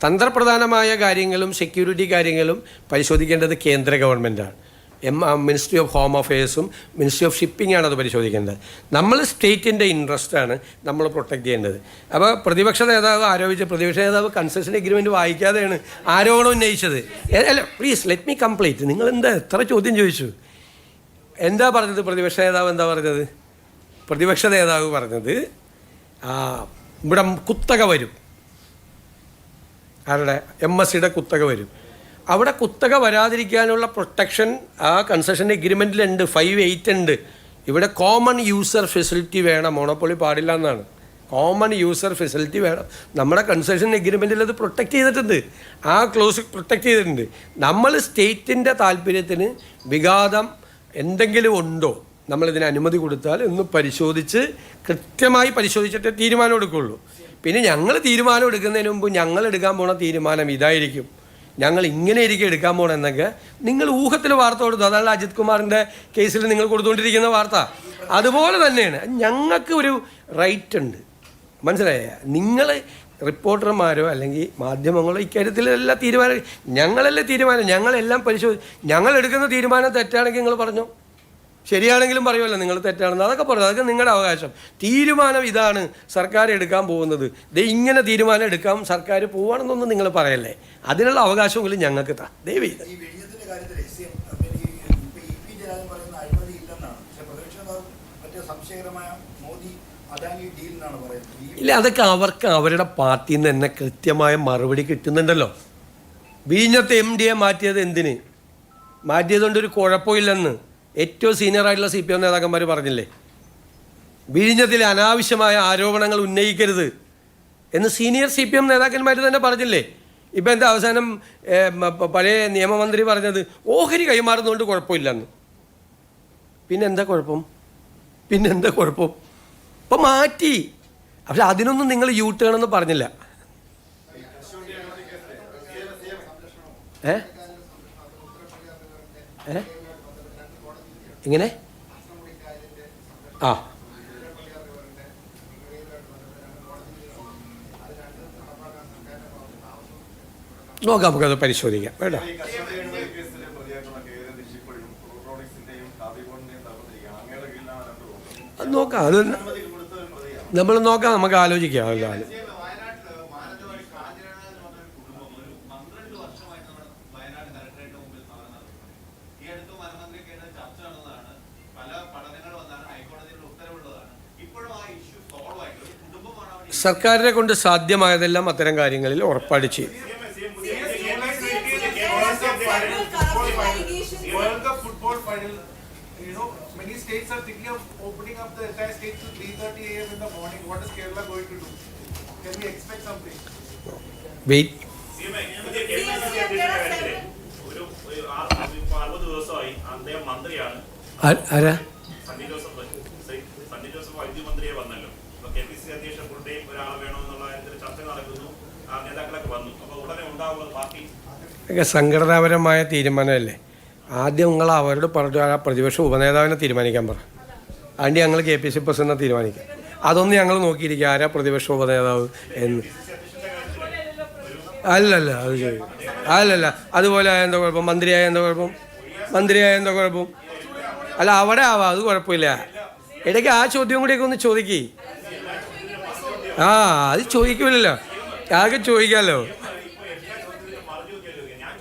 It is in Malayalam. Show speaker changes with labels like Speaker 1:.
Speaker 1: തന്ത്രപ്രധാനമായ കാര്യങ്ങളും സെക്യൂരിറ്റി കാര്യങ്ങളും പരിശോധിക്കേണ്ടത് കേന്ദ്ര ഗവൺമെൻറ്റാണ്. മിനിസ്ട്രി ഓഫ് ഹോം അഫെയേഴ്സും മിനിസ്ട്രി ഓഫ് ഷിപ്പിംഗാണ് അത് പരിശോധിക്കേണ്ടത്. നമ്മൾ സ്റ്റേറ്റിൻ്റെ ഇൻട്രസ്റ്റാണ് നമ്മൾ പ്രൊട്ടക്റ്റ് ചെയ്യേണ്ടത്. അപ്പോൾ പ്രതിപക്ഷ നേതാവ് കൺസെഷൻ എഗ്രിമെൻറ്റ് വായിക്കാതെയാണ് ആരോപണം ഉന്നയിച്ചത്. അല്ല, പ്ലീസ് ലെറ്റ് മീ കംപ്ലീറ്റ്. നിങ്ങൾ എത്ര ചോദ്യം ചോദിച്ചു? എന്താ പറഞ്ഞത് പ്രതിപക്ഷ നേതാവ് പറഞ്ഞത് ഇവിടെ കുത്തക വരും. ആരുടെ? MSCയുടെ കുത്തക വരും. അവിടെ കുത്തക വരാതിരിക്കാനുള്ള പ്രൊട്ടക്ഷൻ ആ കൺസെഷൻ എഗ്രിമെൻറ്റിലുണ്ട്. 5(8) ഉണ്ട്. ഇവിടെ കോമൺ യൂസർ ഫെസിലിറ്റി വേണം, മോണോപ്പൊളി പാടില്ല എന്നാണ്. കോമൺ യൂസർ ഫെസിലിറ്റി വേണം. നമ്മുടെ കൺസെഷൻ എഗ്രിമെൻറ്റിൽ അത് പ്രൊട്ടക്റ്റ് ചെയ്തിട്ടുണ്ട്. ആ ക്ലോസ് പ്രൊട്ടക്റ്റ് ചെയ്തിട്ടുണ്ട്. നമ്മൾ സ്റ്റേറ്റിൻ്റെ താല്പര്യത്തിന് വിഘാതം എന്തെങ്കിലും ഉണ്ടോ, നമ്മളിതിന് അനുമതി കൊടുത്താൽ ഒന്ന് പരിശോധിച്ച് കൃത്യമായി പരിശോധിച്ചിട്ടേ തീരുമാനം എടുക്കുകയുള്ളൂ. പിന്നെ ഞങ്ങൾ തീരുമാനം എടുക്കുന്നതിന് മുമ്പ് ഞങ്ങൾ എടുക്കാൻ പോണ തീരുമാനം ഇതായിരിക്കും, ഞങ്ങൾ ഇങ്ങനെ എടുക്കാൻ പോകണമെന്നൊക്കെ നിങ്ങൾ ഊഹത്തിൽ വാർത്ത കൊടുത്തു. അതാണ് അജിത് കുമാറിൻ്റെ കേസിൽ നിങ്ങൾ കൊടുത്തുകൊണ്ടിരിക്കുന്ന വാർത്ത. അതുപോലെ തന്നെയാണ് ഞങ്ങൾക്ക് ഒരു റൈറ്റ് ഉണ്ട്, മനസ്സിലായ? നിങ്ങൾ റിപ്പോർട്ടർമാരോ അല്ലെങ്കിൽ മാധ്യമങ്ങളോ ഇക്കാര്യത്തിലെല്ലാം തീരുമാനം ഞങ്ങളെല്ലാം ഞങ്ങൾ എടുക്കുന്ന തീരുമാനം തെറ്റാണെങ്കിൽ നിങ്ങൾ പറഞ്ഞോ, ശരിയാണെങ്കിലും പറയുമല്ലോ നിങ്ങൾ തെറ്റാണെന്ന്. അതൊക്കെ പറഞ്ഞു, അതൊക്കെ നിങ്ങളുടെ അവകാശം. തീരുമാനം ഇതാണ് സർക്കാർ എടുക്കാൻ പോകുന്നത്, ഇങ്ങനെ തീരുമാനം എടുക്കാം സർക്കാർ പോവുകയാണെന്നൊന്നും നിങ്ങൾ പറയല്ലേ. അതിനുള്ള അവകാശമെങ്കിലും ഞങ്ങൾക്ക് ദയവ് ചെയ്ത്. ഇല്ല, അതൊക്കെ അവർക്ക് അവരുടെ പാർട്ടിയിൽ നിന്ന് തന്നെ കൃത്യമായ മറുപടി കിട്ടുന്നുണ്ടല്ലോ. വിഴിഞ്ഞത്തെ MD മാറ്റിയത് എന്തിന്? മാറ്റിയതുകൊണ്ടൊരു കുഴപ്പമില്ലെന്ന് ഏറ്റവും സീനിയറായിട്ടുള്ള CPM നേതാക്കന്മാർ പറഞ്ഞില്ലേ? വിഴിഞ്ഞത്തിൽ അനാവശ്യമായ ആരോപണങ്ങൾ ഉന്നയിക്കരുത് എന്ന് സീനിയർ CPM നേതാക്കന്മാർ തന്നെ പറഞ്ഞില്ലേ? ഇപ്പം എന്താ അവസാനം പഴയ നിയമമന്ത്രി പറഞ്ഞത് ഓഹരി കൈമാറുന്നതുകൊണ്ട് കുഴപ്പമില്ലെന്ന്. പിന്നെന്താ കുഴപ്പം? ഇപ്പം മാറ്റി. പക്ഷെ അതിനൊന്നും നിങ്ങൾ ടേൺ എന്ന് പറഞ്ഞില്ല. എങ്ങനെ? നോക്കാം, നമുക്കത് പരിശോധിക്കാം. വേണ്ട, അത് നോക്കാം. അത് നമ്മൾ നോക്കാം, നമുക്ക് ആലോചിക്കാം. അല്ലാതെ സർക്കാരിനെ കൊണ്ട് സാധ്യമായതെല്ലാം അത്തരം കാര്യങ്ങളിൽ ഉറപ്പാട് ചെയ്യും. ആരാ? ഒക്കെ സംഘടനാപരമായ തീരുമാനമല്ലേ. ആദ്യം നിങ്ങൾ അവരോട് പറഞ്ഞു ആ പ്രതിപക്ഷ ഉപനേതാവിനെ തീരുമാനിക്കാൻ പറ. അതിൻ്റെ ഞങ്ങൾ KPC പ്രസിഡന്റിനെ തീരുമാനിക്കാം. അതൊന്നും ഞങ്ങൾ നോക്കിയിരിക്കുക ആരാ പ്രതിപക്ഷ ഉപനേതാവ് എന്ന്. അല്ലല്ല, അതുപോലെ ആയ എന്താ കുഴപ്പം? മന്ത്രിയായ എന്താ കുഴപ്പം? അല്ല, അവിടെ ആവാം, അത് കുഴപ്പമില്ല. ഇടയ്ക്ക് ആ ചോദ്യം കൂടിയൊക്കെ ഒന്ന് ചോദിക്കേ. അത് ചോദിക്കില്ലല്ലോ, ആകെ ചോദിക്കാമല്ലോ.